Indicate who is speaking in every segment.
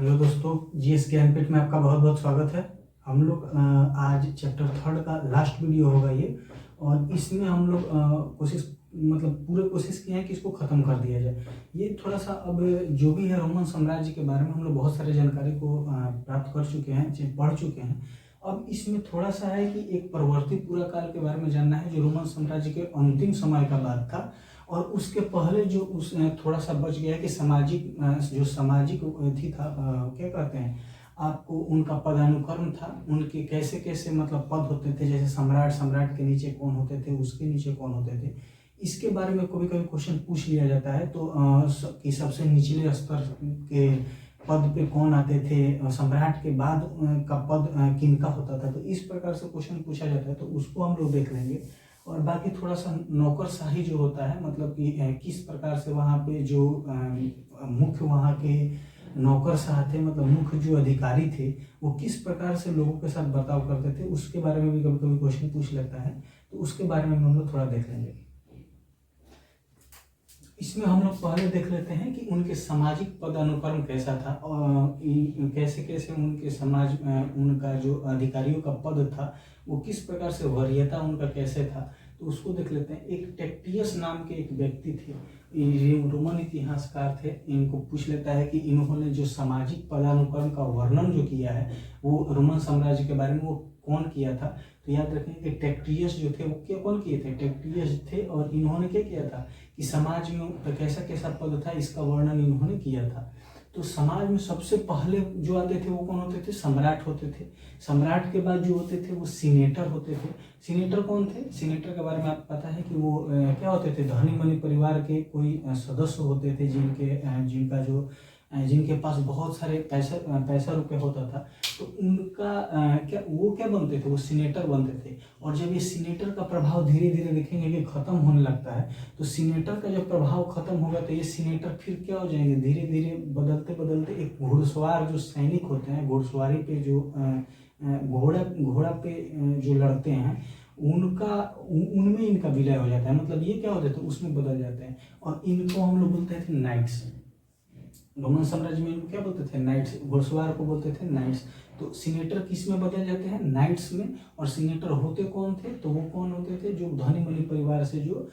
Speaker 1: Hello दोस्तों, GS Jnanpith में आपका बहुत बहुत स्वागत है। हम लोग आज चैप्टर 3 का लास्ट वीडियो होगा ये, और इसमें हम लोग कोशिश पूरे कोशिश किए हैं कि इसको ख़त्म कर दिया जाए। ये थोड़ा सा अब जो भी है रोमन साम्राज्य के बारे में हम लोग बहुत सारे जानकारी को प्राप्त कर चुके हैं, पढ़ चुके हैं। अब इसमें थोड़ा सा है कि एक प्रवर्ती पूरा काल के बारे में जानना है जो रोमन साम्राज्य के अंतिम समय का बात था, और उसके पहले जो उस थोड़ा सा बच गया कि सामाजिक जो सामाजिक थी था, क्या कहते हैं आपको, उनका पदानुक्रम था, उनके कैसे कैसे पद होते थे, जैसे सम्राट के नीचे कौन होते थे, उसके नीचे कौन होते थे। इसके बारे में कभी कभी क्वेश्चन पूछ लिया जाता है तो कि सबसे निचले स्तर के पद पे कौन आते थे, सम्राट के बाद का पद किनका होता था। तो इस प्रकार से क्वेश्चन पूछा जाता है, तो उसको हम लोग देख लेंगे। और बाकी थोड़ा सा नौकरशाही जो होता है, कि किस प्रकार से वहाँ पे जो मुख्य वहाँ के नौकरशाह थे, मुख्य जो अधिकारी थे, वो किस प्रकार से लोगों के साथ बर्ताव करते थे, उसके बारे में भी कभी कभी क्वेश्चन पूछ लेता है। तो उसके बारे में हम लोग थोड़ा देख लेंगे। इसमें हम लोग पहले देख लेते हैं कि उनके सामाजिक पदानुक्रम कैसा था, और कैसे कैसे उनके समाज उनका जो अधिकारियों का पद था वो किस प्रकार से वरीयता उनका कैसे था। तो उसको देख लेते हैं। एक टेक्टियस नाम के एक व्यक्ति थे, ये रोमन इतिहासकार थे। इनको पूछ लेता है कि इन्होंने जो सामाजिक पदानुक्रम का वर्णन जो किया है वो रोमन साम्राज्य के बारे में वो कौन किया था। तो याद रखें कि टेक्टियस जो थे वो कौन किए थे, टेक्टियस थे। और इन्होंने क्या किया था कि समाज में कैसा कैसा पद था इसका वर्णन इन्होंने किया था। तो समाज में सबसे पहले जो आते थे वो कौन होते थे, सम्राट होते थे। सम्राट के बाद जो होते थे वो सीनेटर होते थे। सीनेटर कौन थे, सीनेटर के बारे में आपको पता है कि वो क्या होते थे, धनी मनी परिवार के कोई सदस्य होते थे, जिनके पास बहुत सारे पैसा रुपये होता था। तो उनका क्या बनते थे, वो सीनेटर बनते थे। और जब ये सीनेटर का प्रभाव धीरे धीरे देखेंगे कि खत्म होने लगता है, तो सीनेटर का जब प्रभाव खत्म होगा तो ये सीनेटर फिर क्या हो जाएंगे, धीरे धीरे बदलते बदलते एक घुड़सवार जो सैनिक होते हैं, घुड़सवारी पे जो घोड़ा पे जो लड़ते हैं, उनमें इनका विलय हो जाता है। ये क्या होता है, उसमें बदल जाते हैं। और इनको हम लोग बोलते थे नाइट्स। रोमन साम्राज्य में इनको क्या बोलते थे, नाइट्स। घुड़सवार को बोलते थे नाइट्स। तो सीनेटर किस में बदल जाते हैं, नाइट्स में। और सीनेटर होते कौन थे, तो वो कौन होते थे, जो धनी मनी परिवार से, जो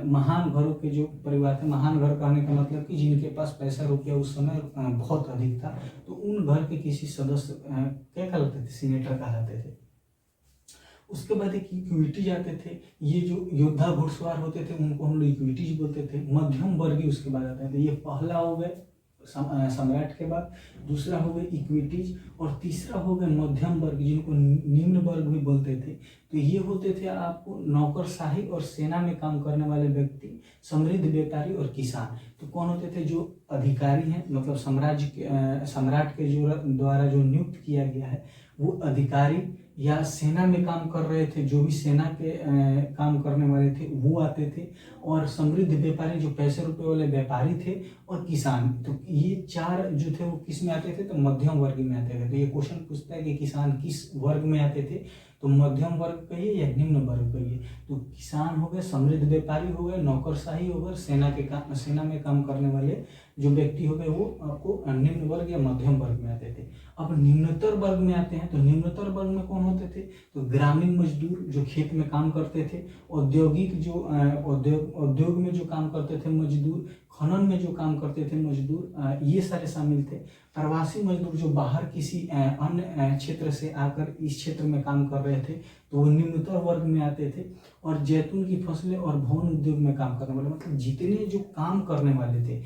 Speaker 1: महान घरों के जो परिवार थे। महान घर कहने का कि जिनके पास पैसा रुपया उस समय बहुत अधिक था। तो उन घर के किसी सदस्य क्या कहलाते थे, सीनेटर कहलाते थे। उसके बाद एक इक्विटीज आते थे। ये जो योद्धा घुड़सवार होते थे उनको हम लोग इक्विटीज बोलते थे। मध्यम वर्गीय उसके बाद आते थे। ये पहला हो गए सम्राट के बाद, दूसरा हो गए इक्विटीज, और तीसरा हो गए मध्यम वर्ग, जिनको निम्न वर्ग भी बोलते थे। तो ये होते थे आपको नौकरशाही और सेना में काम करने वाले व्यक्ति, समृद्ध व्यापारी और किसान। तो कौन होते थे, जो अधिकारी हैं, सम्राट के जो द्वारा जो नियुक्त किया गया है वो अधिकारी, या सेना में काम कर रहे थे, जो भी सेना के काम करने वाले थे वो आते थे। और समृद्ध व्यापारी जो पैसे रुपए वाले व्यापारी थे, और किसान। तो ये चार जो थे वो किस में आते थे, तो मध्यम वर्ग में आते थे। तो ये क्वेश्चन पूछता है कि किसान किस वर्ग में आते थे, तो मध्यम वर्ग कहिए या निम्न वर्ग कहिए। तो किसान हो गए, समृद्ध व्यापारी हो गए, नौकरशाही हो गए, सेना में काम करने वाले जो व्यक्ति हो गए वो आपको निम्न वर्ग या मध्यम वर्ग में आते थे। अब निम्नतर वर्ग में आते हैं। तो निम्नतर वर्ग में कौन होते थे, तो ग्रामीण मजदूर जो खेत में काम करते थे, औद्योगिक जो उद्योग में जो काम करते थे मजदूर, खनन में जो काम करते थे मजदूर, ये सारे शामिल थे। प्रवासी मजदूर जो बाहर किसी अन्य क्षेत्र से आकर इस क्षेत्र में काम कर रहे थे, तो वो निम्नतर वर्ग में आते थे। और जैतून की फसलें और भवन उद्योग में काम करने वाले, जितने जो काम करने वाले थे,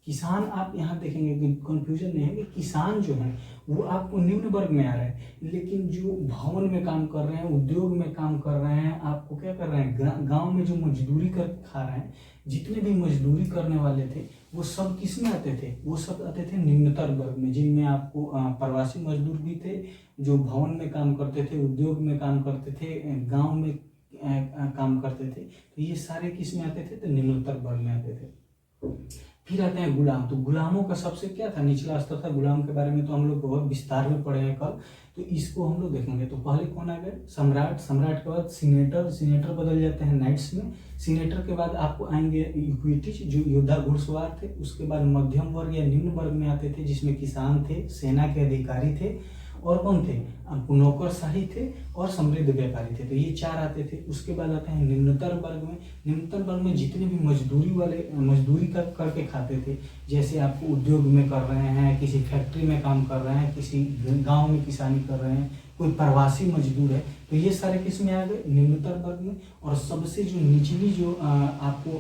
Speaker 1: किसान, आप यहाँ देखेंगे कि कंफ्यूजन नहीं है कि किसान जो है वो आपको निम्न वर्ग में आ रहे हैं, लेकिन जो भवन में काम कर रहे हैं, उद्योग में काम कर रहे हैं, आपको क्या कर रहे हैं, गांव में जो मजदूरी कर खा रहे हैं, जितने भी मजदूरी करने वाले थे वो सब किस में आते थे, वो सब आते थे निम्नतर वर्ग में, जिनमें आपको प्रवासी मजदूर भी थे, जो भवन में काम करते थे, उद्योग में काम करते थे, गाँव में काम करते थे। तो ये सारे किस में आते थे, तो निम्नतर वर्ग में आते थे। फिर आते हैं गुलाम। तो गुलामों का सबसे क्या था, निचला स्तर था। गुलाम के बारे में तो हम लोग बहुत विस्तार में पढ़े हैं कल, तो इसको हम लोग देखेंगे। तो पहले कौन आ गए, सम्राट। सम्राट के बाद सीनेटर। सीनेटर बदल जाते हैं नाइट्स में। सीनेटर के बाद आपको आएंगे इक्विटीज, जो योद्धा घुड़सवार थे। उसके बाद मध्यम वर्ग या निम्न वर्ग में आते थे, जिसमें किसान थे, सेना के अधिकारी थे, और कौन थे, आपको नौकरशाही थे, और समृद्ध व्यापारी थे। तो ये चार आते थे। उसके बाद आते हैं निम्नतर वर्ग में। निम्नतर वर्ग में जितने भी मजदूरी करके खाते थे, जैसे आपको उद्योग में कर रहे हैं, किसी फैक्ट्री में काम कर रहे हैं, किसी गांव में किसानी कर रहे हैं, कोई प्रवासी मजदूर है, तो ये सारे किस में आ गए, निम्नतर वर्ग में। और सबसे जो निचली जो आपको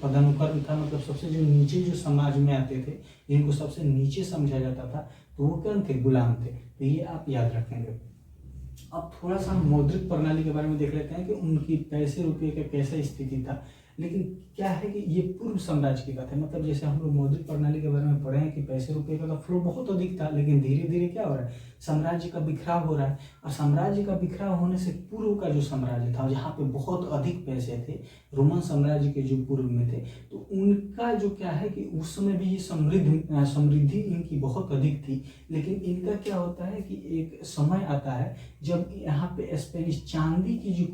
Speaker 1: पदानुक्रम था, मतलब सबसे जो नीचे जो समाज में आते थे, जिनको सबसे नीचे समझा जाता था, तो वो कौन थे, गुलाम थे। तो ये आप याद रखेंगे। अब थोड़ा सा हम मौद्रिक प्रणाली के बारे में देख लेते हैं कि उनकी पैसे रुपये का कैसा स्थिति था। लेकिन क्या है कि ये पूर्व साम्राज्य की बात है, मतलब जैसे हम लोग मौद्रिक प्रणाली के बारे में पढ़े हैं कि पैसे रुपये का फ्लो बहुत अधिक था, लेकिन धीरे धीरे क्या हो रहा है, साम्राज्य का बिखराव हो रहा है। और साम्राज्य का बिखराव होने से पूर्व का जो साम्राज्य था, जहाँ पे बहुत अधिक पैसे थे, रोमन साम्राज्य के जो पूर्व में थे, तो उनका जो क्या है कि उस समय भी ये समृद्धि इनकी बहुत अधिक थी। लेकिन इनका क्या होता है कि एक समय आता है जब यहाँ पे स्पेनिश चांदी की जो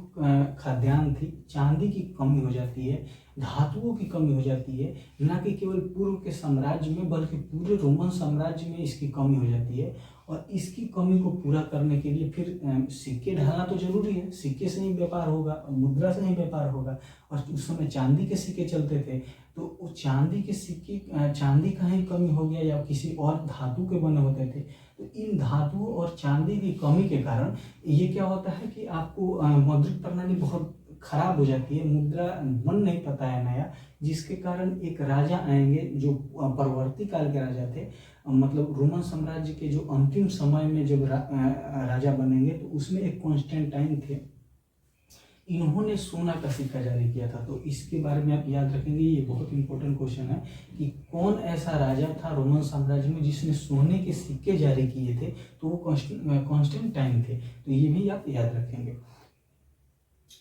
Speaker 1: खाद्यान्न थी, चांदी की कमी हो जाती है, धातुओं की कमी हो जाती है, न कि केवल पूर्व के साम्राज्य में बल्कि पूरे रोमन साम्राज्य में इसकी कमी हो जाती है। और इसकी कमी को पूरा करने के लिए फिर सिक्के ढालना तो जरूरी है, सिक्के से ही व्यापार होगा, मुद्रा से ही व्यापार होगा। और उस समय चांदी के सिक्के चलते थे, तो उस चांदी के सिक्के, चांदी का ही कमी हो गया या किसी और धातु के बने होते थे, तो इन धातुओं और चांदी की कमी के कारण ये क्या होता है कि आपको मौद्रिक प्रणाली बहुत खराब हो जाती है, मुद्रा बन नहीं पाता है नया, जिसके कारण एक राजा आएंगे जो परवर्ती काल के राजा थे, मतलब रोमन साम्राज्य के जो अंतिम समय में जब राजा बनेंगे, तो उसमें एक कॉन्स्टेंटाइन थे। इन्होंने सोना का सिक्का जारी किया था। तो इसके बारे में आप याद रखेंगे, ये बहुत इंपॉर्टेंट क्वेश्चन है कि कौन ऐसा राजा था रोमन साम्राज्य में जिसने सोने के सिक्के जारी किए थे, तो वो कॉन्स्टेंटाइन थे। तो ये भी आप याद रखेंगे।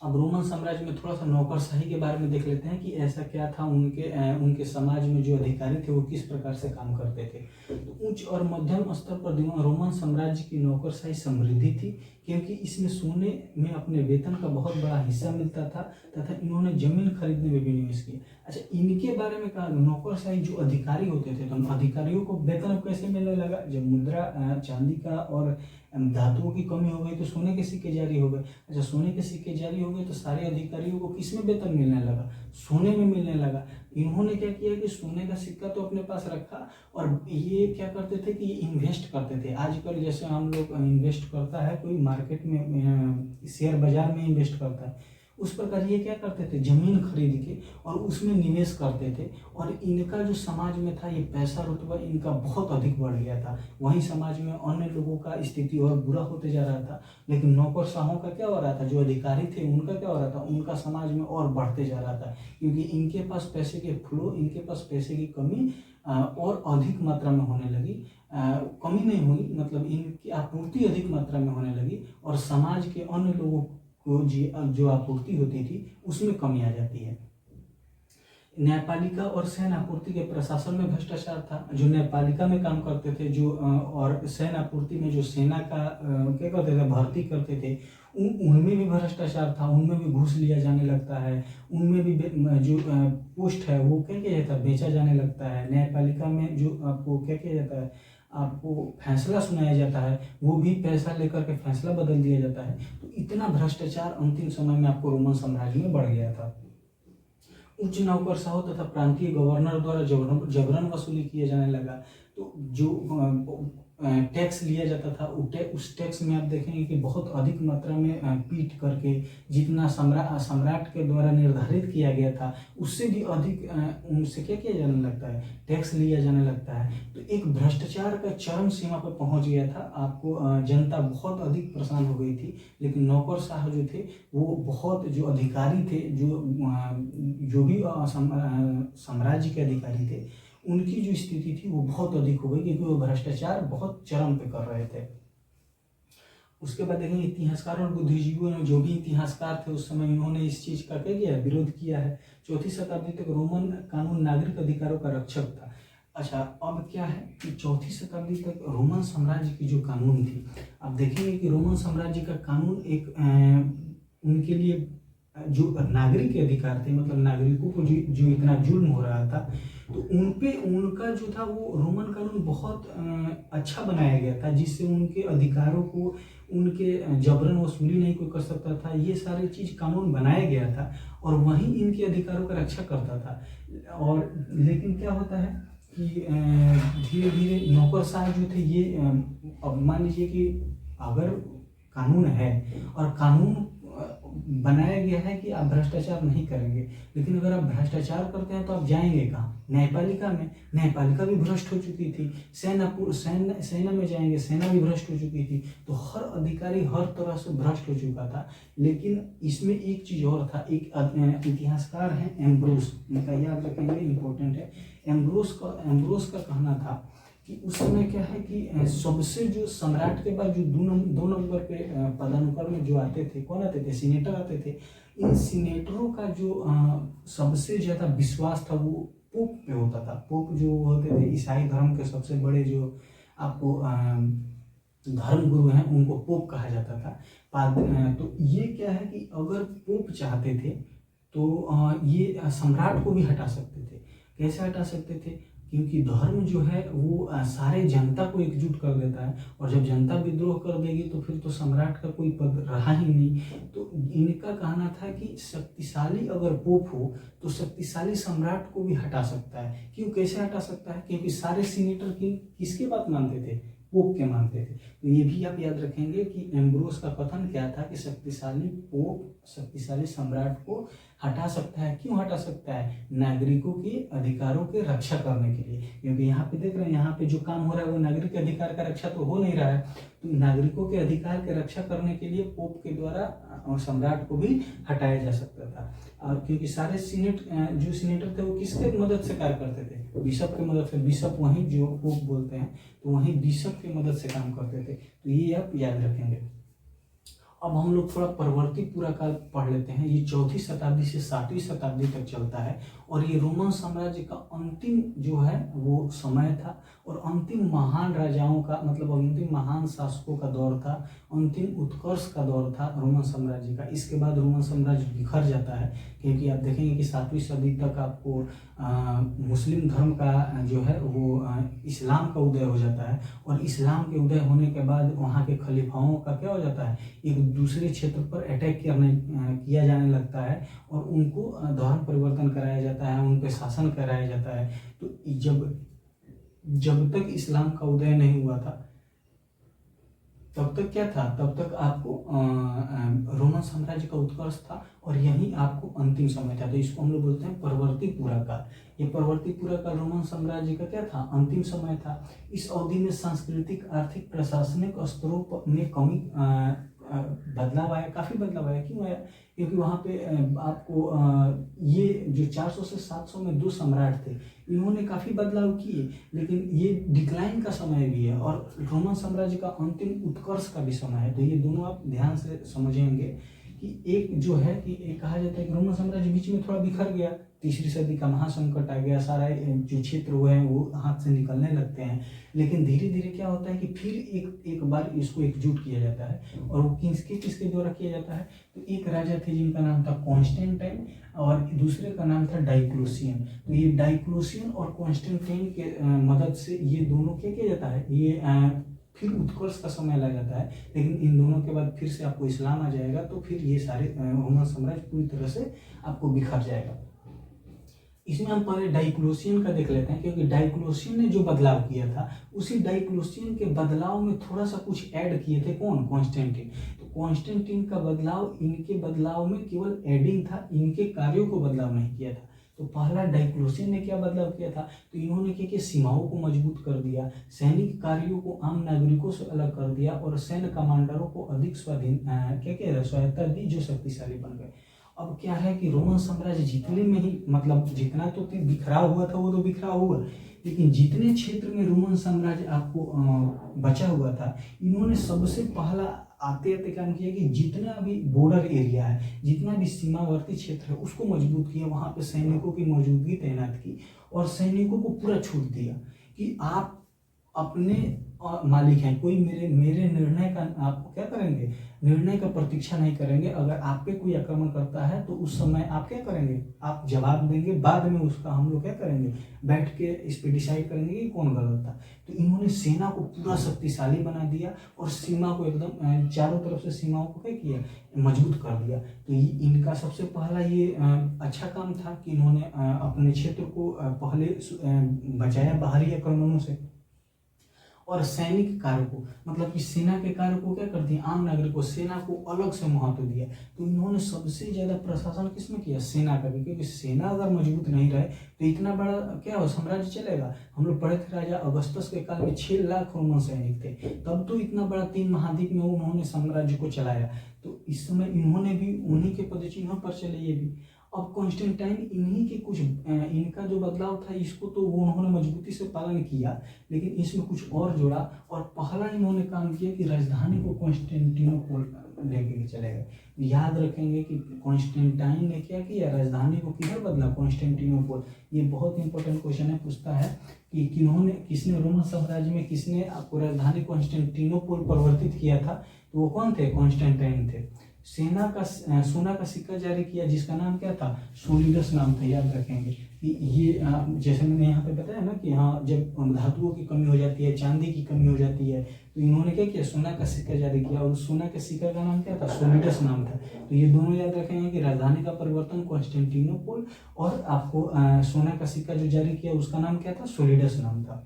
Speaker 1: अब रोमन साम्राज्य में थोड़ा सा नौकरशाही के बारे में देख लेते हैं कि ऐसा क्या था, उनके समाज में जो अधिकारी थे वो किस प्रकार से काम करते थे। तो उच्च और मध्यम स्तर पर रोमन साम्राज्य की नौकरशाही समृद्धि थी, क्योंकि इसमें सोने में अपने वेतन का बहुत बड़ा हिस्सा मिलता था, तथा इन्होंने जमीन खरीदने में भी निवेश किया। अच्छा, इनके बारे में कहा, नौकरशाही जो अधिकारी होते थे, तो अधिकारियों को वेतन कैसे मिलने लगा, जब मुद्रा चांदी का और धातुओं की कमी हो गई तो सोने के सिक्के जारी हो गए। अच्छा, सोने के सिक्के जारी हो गए तो सारे अधिकारियों को किस में वेतन मिलने लगा, सोने में मिलने लगा। इन्होंने क्या किया कि सोने का सिक्का तो अपने पास रखा, और ये क्या करते थे कि इन्वेस्ट करते थे। आजकल जैसे हम लोग इन्वेस्ट करता है कोई मार्केट में, शेयर बाजार में इन्वेस्ट करता है, उस प्रकार ये क्या करते थे, जमीन खरीद के और उसमें निवेश करते थे। और इनका जो समाज में था, ये पैसा रुतबा इनका बहुत अधिक बढ़ गया था। वहीं समाज में अन्य लोगों का स्थिति और बुरा होते जा रहा था, लेकिन नौकरशाहों का क्या हो रहा था, जो अधिकारी थे उनका क्या हो रहा था, उनका समाज में और बढ़ते जा रहा था, क्योंकि इनके पास पैसे के फ्लो, इनके पास पैसे की कमी और अधिक मात्रा में होने लगी। कमी नहीं हुई, मतलब इनकी आपूर्ति अधिक मात्रा में होने लगी, और समाज के अन्य लोगों को जो आपूर्ति होती थी उसमें कमी आ जाती है। न्यायपालिका और सैन्य आपूर्ति के प्रशासन में भ्रष्टाचार था। जो न्यायपालिका में काम करते थे, जो और सैन्य आपूर्ति में जो सेना का क्या करते थे, भर्ती करते थे, उनमें भी भ्रष्टाचार था, उनमें भी घूस लिया जाने लगता है, उनमें भी जो पोस्ट है वो क्या किया जाता है, बेचा जाने लगता है। न्यायपालिका में जो आपको क्या किया जाता है, आपको फैसला सुनाया जाता है, वो भी पैसा लेकर के फैसला बदल दिया जाता है। तो इतना भ्रष्टाचार अंतिम समय में आपको रोमन साम्राज्य में बढ़ गया था। उच्च नौकरशाहों तथा प्रांतीय गवर्नर द्वारा जबरन वसूली किया जाने लगा। तो जो टैक्स लिया जाता था, उस टैक्स में आप देखेंगे कि बहुत अधिक मात्रा में पीट करके, जितना सम्राट के द्वारा निर्धारित किया गया था उससे भी अधिक उनसे क्या किया जाने लगता है, टैक्स लिया जाने लगता है। तो एक भ्रष्टाचार का चरम सीमा पर पहुंच गया था। आपको जनता बहुत अधिक परेशान हो गई थी, लेकिन नौकरशाह जो थे वो बहुत, जो अधिकारी थे, जो भी साम्राज्य के अधिकारी थे, उनकी जो स्थिति थी वो बहुत अधिक हो गई, क्योंकि वो भ्रष्टाचार बहुत चरम पे कर रहे थे। उसके बाद देखेंगे इतिहासकारों और बुद्धिजीवियों ने, जो भी इतिहासकार थे उस समय, इन्होंने इस चीज का क्या किया, विरोध किया है। चौथी शताब्दी तक रोमन कानून नागरिक अधिकारों का रक्षक था। अच्छा, अब क्या है कि चौथी शताब्दी तक रोमन साम्राज्य की जो कानून थी, आप देखेंगे कि रोमन साम्राज्य का कानून एक उनके लिए जो नागरिक के अधिकार थे, मतलब नागरिकों को जो इतना जुल्म हो रहा था, तो उन पे उनका जो था वो रोमन कानून बहुत अच्छा बनाया गया था, जिससे उनके अधिकारों को, उनके जबरन वसूली नहीं कोई कर सकता था। ये सारी चीज कानून बनाया गया था और वही इनके अधिकारों का रक्षा करता था। और लेकिन क्या होता है कि धीरे धीरे नौकरशाह जो थे ये, अब मान लीजिए कि अगर कानून है और कानून बनाया गया है कि आप भ्रष्टाचार नहीं करेंगे, लेकिन अगर आप भ्रष्टाचार करते हैं तो आप जाएंगे कहाँ, न्यायपालिका में। न्यायपालिका भी भ्रष्ट हो चुकी थी। सेना में जाएंगे, सेना भी भ्रष्ट हो चुकी थी। तो हर अधिकारी हर तरह से भ्रष्ट हो चुका था। लेकिन इसमें एक चीज और था, एक इतिहासकार हैं एम्ब्रोस, इनका याद रखेंगे, इंपॉर्टेंट है। एम्ब्रोस का कहना था कि उस समय क्या है कि सबसे जो सम्राट के बाद जो दो नंबर पे पदानुक्रम में जो आते थे, कौन आते थे, सीनेटर आते थे। इन सीनेटरों का जो सबसे ज्यादा विश्वास था वो पोप पे होता था। पोप जो होते थे ईसाई धर्म के सबसे बड़े जो आपको धर्म गुरु हैं, उनको पोप कहा जाता था। तो ये क्या है कि अगर पोप चाहते थे तो ये सम्राट को भी हटा सकते थे। कैसे हटा सकते थे, क्योंकि धर्म जो है वो सारे जनता को एकजुट कर देता है, और जब जनता विद्रोह कर देगी तो फिर तो सम्राट का कोई पद रहा ही नहीं। तो इनका कहना था कि शक्तिशाली अगर पोप हो तो शक्तिशाली सम्राट को भी हटा सकता है। क्यों, कैसे हटा सकता है, क्योंकि सारे सीनेटर किसके बात मानते थे, पोप के मानते थे। तो ये भी आप याद रखेंगे कि एम्ब्रोस का कथन क्या था कि शक्तिशाली पोप शक्तिशाली सम्राट को हटा सकता है। क्यों हटा सकता है, नागरिकों के अधिकारों के रक्षा करने के लिए। क्योंकि यहाँ पे देख रहे हैं, यहाँ पे जो काम हो रहा है वो नागरिक के अधिकार का रक्षा तो हो नहीं रहा है। तो नागरिकों के अधिकार की रक्षा करने के लिए पोप के द्वारा सम्राट को भी हटाया जा सकता था। और क्योंकि सारे जो सीनेटर थे वो किसके मदद से कार्य करते थे, बिशप की मदद से। बिशप वही जो पोप बोलते हैं, तो वही बिशप की मदद से काम करते थे। तो ये आप याद रखेंगे। अब हम लोग थोड़ा परवर्ती पूरा काल पढ़ लेते हैं। ये चौथी शताब्दी से 7वीं शताब्दी तक चलता है, और ये रोमन साम्राज्य का अंतिम जो है वो समय था, और अंतिम महान राजाओं का, मतलब अंतिम महान शासकों का दौर था, अंतिम उत्कर्ष का दौर था रोमन साम्राज्य का। इसके बाद रोमन साम्राज्य बिखर जाता है, क्योंकि आप देखेंगे कि 7वीं सदी तक आपको मुस्लिम धर्म का जो है वो इस्लाम का उदय हो जाता है, और इस्लाम के उदय होने के बाद वहाँ के खलीफाओं का क्या हो जाता है, एक दूसरे क्षेत्र पर अटैक किया जाने लगता है, और उनको धर्म परिवर्तन कराया जाता है, उन पर शासन कराया जाता है। तो जब तक इस्लाम का उदय नहीं हुआ था तब तक क्या था, तब तक आपको रोमन साम्राज्य का उत्कर्ष था, और यही आपको अंतिम समय था। तो इसको हम लोग बोलते हैं परवर्ती पूरा काल। ये परवर्ती पूरा काल रोमन साम्राज्य का क्या था, अंतिम समय था। इस अवधि में सांस्कृतिक, आर्थिक, प्रशासनिक स्तरों में कमी बदलाव आया, काफी बदलाव आया। क्यों आया, क्योंकि वहाँ पे आपको ये जो 400 से 700 में 2 सम्राट थे, इन्होंने काफी बदलाव किए, लेकिन ये डिक्लाइन का समय भी है और रोमन साम्राज्य का अंतिम उत्कर्ष का भी समय है। तो ये दोनों आप ध्यान से समझेंगे कि एक जो है कि एक कहा जाता है कि रोमन साम्राज्य बीच में थोड़ा बिखर गया, तीसरी सदी का महासंकट आ गया, सारा जो क्षेत्र हुए हैं वो हाथ से निकलने लगते हैं। लेकिन धीरे धीरे क्या होता है कि फिर एक बार इसको एकजुट किया जाता है, और वो किसके द्वारा किया जाता है। तो एक राजा थे जिनका नाम था कॉन्स्टेंटाइन, और दूसरे का नाम था डाइक्लोसियन। तो ये डाइक्लोसियन और कॉन्स्टेंटाइन के मदद से ये दोनों क्या किया जाता है, ये फिर उत्कर्ष का समय लग जाता है। लेकिन इन दोनों के बाद फिर से आपको इस्लाम आ जाएगा, तो फिर ये सारे रोमन साम्राज्य पूरी तरह से आपको बिखर जाएगा। इसमें हम पहले डाइक्लोसियन का देख लेते हैं, क्योंकि डाइक्लोसियन ने जो बदलाव किया था, उसी डाइक्लोसियन के बदलाव में थोड़ा सा कुछ ऐड किए थे। कौन, कॉन्स्टेंटिन। तो कॉन्स्टेंटिन का बदलाव, इनके बदलाव में केवल एडिंग था, इनके कार्यों को बदलाव नहीं किया था। तो पहला डाइक्लोसियन ने क्या बदलाव किया था, तो इन्होंने क्या किया, सीमाओं को मजबूत कर दिया, सैनिक कार्यों को आम नागरिकों से अलग कर दिया, और सैन्य कमांडरों को अधिक स्वायत्ता दी, जो शक्तिशाली बन गए। अब क्या है कि रोमन साम्राज्य जितने में ही, मतलब जितना तो बिखराव हुआ था वो तो बिखराव हुआ, लेकिन जितने क्षेत्र में रोमन साम्राज्य आपको बचा हुआ था, इन्होंने सबसे पहला आते आते काम किया कि जितना भी बॉर्डर एरिया है, जितना भी सीमावर्ती क्षेत्र है, उसको मजबूत किया, वहाँ पे सैनिकों की मौजूदगी तैनात की और सैनिकों को पूरा छूट दिया कि आप अपने मालिक हैं, कोई मेरे मेरे निर्णय का आप क्या करेंगे, निर्णय का प्रतीक्षा नहीं करेंगे। अगर आप पे कोई आक्रमण करता है तो उस समय आप क्या करेंगे, आप जवाब देंगे, बाद में उसका हम लोग क्या करेंगे, बैठ के इस पे डिसाइड करेंगे कि कौन गलत था। तो इन्होंने सेना को पूरा शक्तिशाली बना दिया और सीमा को एकदम चारों तरफ से सीमाओं को क्या किया, मजबूत कर दिया। तो इनका सबसे पहला ये अच्छा काम था कि इन्होंने अपने क्षेत्र को पहले बचाया बाहरी आक्रमणों से। और सैनिक कार्य को, मतलब कि सेना के कार्य को क्या कर दिया, आम नागरिक को, सेना को अलग से महत्व दिया। तो इन्होंने सबसे ज्यादा प्रशासन किसमें किया, सेना का भी, क्योंकि सेना अगर मजबूत नहीं रहे तो इतना बड़ा क्या हो, साम्राज्य चलेगा। हम लोग पढ़े थे राजा अगस्टस के काल में 6 लाख रोमन सैनिक थे, तब तो इतना बड़ा 3 महाद्वीप में उन्होंने साम्राज्य को चलाया। तो इस समय इन्होंने भी उन्हीं के पदचिन्हों पर चले ये भी। अब कॉन्स्टेंटाइन इन्हीं के कुछ इनका जो बदलाव था इसको तो वो उन्होंने मजबूती से पालन किया, लेकिन इसमें कुछ और जोड़ा और पहला इन्होंने काम किया कि राजधानी को कॉन्स्टेंटिनोपल लेके चले गए। याद रखेंगे कि कॉन्स्टेंटाइन ने क्या किया, राजधानी को किधर बदला, कॉन्स्टेंटिनोपल। ये बहुत इंपॉर्टेंट क्वेश्चन है, पूछता है कि किसने रोमन साम्राज्य में किसने आपको राजधानी कॉन्स्टेंटिनोपल परिवर्तित किया था, तो वो कौन थे, कॉन्स्टेंटाइन थे। सोना का सिक्का जारी किया जिसका नाम क्या था, सोलिडस नाम था। याद रखेंगे कि ये जैसे मैंने यहाँ पे बताया ना कि हाँ, जब धातुओं की कमी हो जाती है, चांदी की कमी हो जाती है, तो इन्होंने क्या किया, सोना का सिक्का जारी किया और सोना के सिक्का का नाम क्या था, सोलिडस नाम था। तो ये दोनों याद रखेंगे कि राजधानी का परिवर्तन कॉन्स्टेंटिनोपल और आपको सोना का सिक्का जो जारी किया उसका नाम क्या था, सोलिडस नाम था।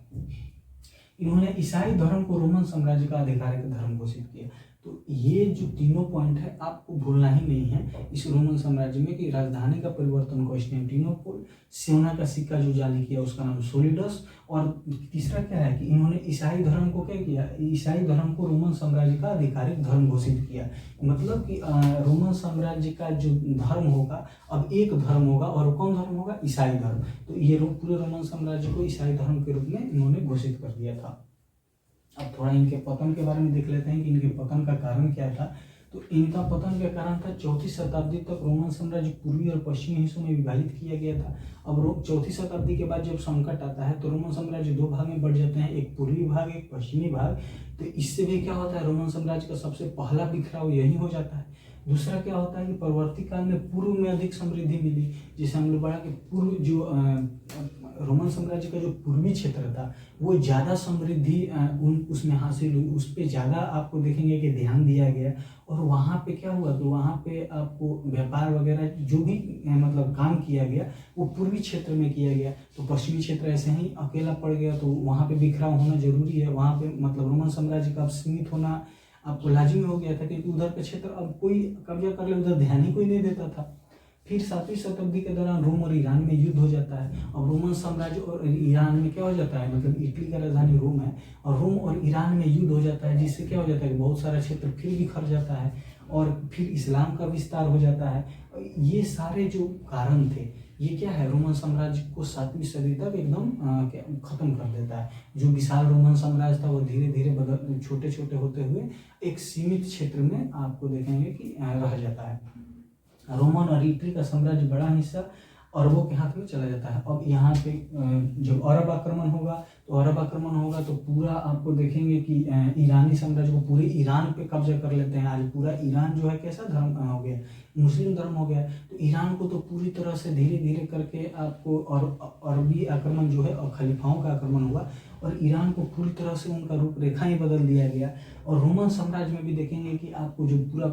Speaker 1: इन्होंने ईसाई धर्म को रोमन साम्राज्य का आधिकारिक धर्म घोषित किया। तो ये जो तीनों पॉइंट है आपको भूलना ही नहीं है इस रोमन साम्राज्य में, कि राजधानी का परिवर्तन कॉन्स्टेंटिनोपल, सोना का सिक्का जो जारी किया उसका नाम सोलिडस, और तीसरा क्या है कि इन्होंने ईसाई धर्म को क्या किया, ईसाई धर्म को रोमन साम्राज्य का आधिकारिक धर्म घोषित किया। मतलब कि रोमन साम्राज्य का जो धर्म होगा अब एक धर्म होगा, और कौन धर्म होगा, ईसाई धर्म। तो ये पूरे रोमन साम्राज्य को ईसाई धर्म के रूप में इन्होंने घोषित कर दिया था। अब थोड़ा इनके पतन के बारे में देख लेते हैं कि इनके पतन का कारण क्या था। तो इनका पतन का कारण था 4वीं शताब्दी तक रोमन साम्राज्य पूर्वी और पश्चिमी हिस्सों में विभाजित किया गया था। अब 4वीं शताब्दी के बाद जब संकट आता है तो रोमन साम्राज्य 2 भाग में बढ़ जाते हैं, एक पूर्वी भाग, एक पश्चिमी भाग। तो इससे भी क्या होता है, रोमन साम्राज्य का सबसे पहला बिखराव यही हो जाता है। दूसरा क्या होता है कि परवर्ती काल में पूर्व में अधिक समृद्धि मिली, जैसे हम लोग पढ़ा कि पूर्व जो रोमन साम्राज्य का जो पूर्वी क्षेत्र था वो ज़्यादा समृद्धि उसमें हासिल हुई, उस पर ज़्यादा आपको देखेंगे कि ध्यान दिया गया। और वहाँ पे क्या हुआ, तो वहाँ पे आपको व्यापार वगैरह जो भी मतलब काम किया गया वो पूर्वी क्षेत्र में किया गया। तो पश्चिमी क्षेत्र ऐसे ही अकेला पड़ गया, तो वहाँ पे बिखराव होना जरूरी है। वहाँ पे मतलब रोमन साम्राज्य का सीमित होना आपको लाजिमी हो गया था, क्योंकि उधर का क्षेत्र अब कोई कब्जा कर ले, उधर ध्यान ही कोई नहीं देता था। फिर 7वीं शताब्दी के दौरान रोम और ईरान में युद्ध हो जाता है। अब रोमन साम्राज्य और ईरान में क्या हो जाता है, मतलब इटली का राजधानी रोम है और रोम और ईरान में युद्ध हो जाता है, जिससे क्या हो जाता है कि बहुत सारा क्षेत्र फिर बिखर जाता है और फिर इस्लाम का विस्तार हो जाता है। ये सारे जो कारण थे ये क्या है, रोमन साम्राज्य को 7वीं सदी तक एकदम खत्म कर देता है। जो विशाल रोमन साम्राज्य था वो धीरे धीरे छोटे छोटे होते हुए एक सीमित क्षेत्र में आपको देखेंगे कि रह जाता है। रोमन और इटली का साम्राज्य बड़ा हिस्सा अरबों के हाथ में चला जाता है। अब यहाँ पे जब अरब आक्रमण होगा तो पूरा आपको देखेंगे कि ईरानी साम्राज्य को पूरे ईरान पे कब्जा कर लेते हैं। आज पूरा ईरान जो है कैसा धर्म हो गया, मुस्लिम धर्म हो गया। तो ईरान को तो पूरी तरह से धीरे धीरे करके आपको अरबी आक्रमण जो है और खलीफाओं का आक्रमण हुआ और ईरान को पूरी तरह से उनका रूपरेखा ही बदल दिया गया। और रोमन साम्राज्य में भी देखेंगे कि आपको जो पूरा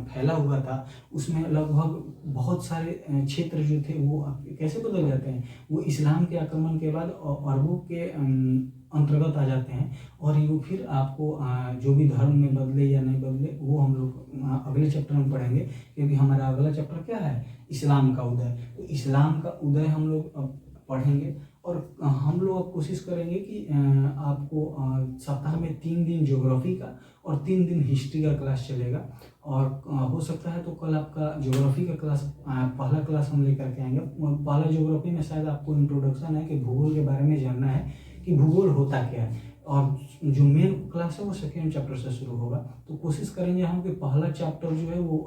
Speaker 1: फैला हुआ था उसमें लगभग बहुत सारे क्षेत्र जो थे वो कैसे बदल जाते हैं, वो इस्लाम के आक्रमण के बाद अरबों के अंतर्गत आ जाते हैं। और ये फिर आपको जो भी धर्म में बदले या नहीं बदले वो हम लोग अगले चैप्टर में पढ़ेंगे, क्योंकि हमारा अगला चैप्टर क्या है, इस्लाम का उदय। तो इस्लाम का उदय हम लोग अब पढ़ेंगे और हम लोग अब कोशिश करेंगे कि आपको सप्ताह में 3 दिन ज्योग्राफी का और 3 दिन हिस्ट्री का क्लास चलेगा। और हो सकता है तो कल आपका ज्योग्राफी का क्लास पहला क्लास हम लेकर के आएंगे। पहला ज्योग्राफी में शायद आपको इंट्रोडक्शन है कि भूगोल के बारे में जानना है कि भूगोल होता क्या है। और जो मेन क्लास है वो सेकेंड चैप्टर से शुरू होगा। तो कोशिश करेंगे हम कि पहला चैप्टर जो है वो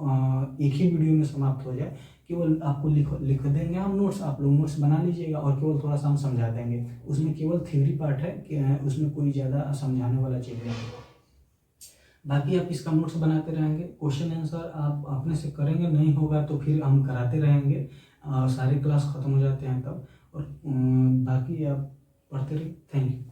Speaker 1: एक ही वीडियो में समाप्त हो जाए। केवल आपको लिख देंगे हम नोट्स, आप लोग नोट्स बना लीजिएगा और केवल थोड़ा सा हम समझा देंगे। उसमें केवल थ्योरी पार्ट है कि उसमें कोई ज़्यादा समझाने वाला चीज़ नहीं है। बाकी आप इसका नोट्स बनाते रहेंगे, क्वेश्चन आंसर आप अपने से करेंगे, नहीं होगा तो फिर हम कराते रहेंगे। सारी क्लास ख़त्म हो जाते हैं तब। और बाकी आप पढ़ते रहिए। Thank you.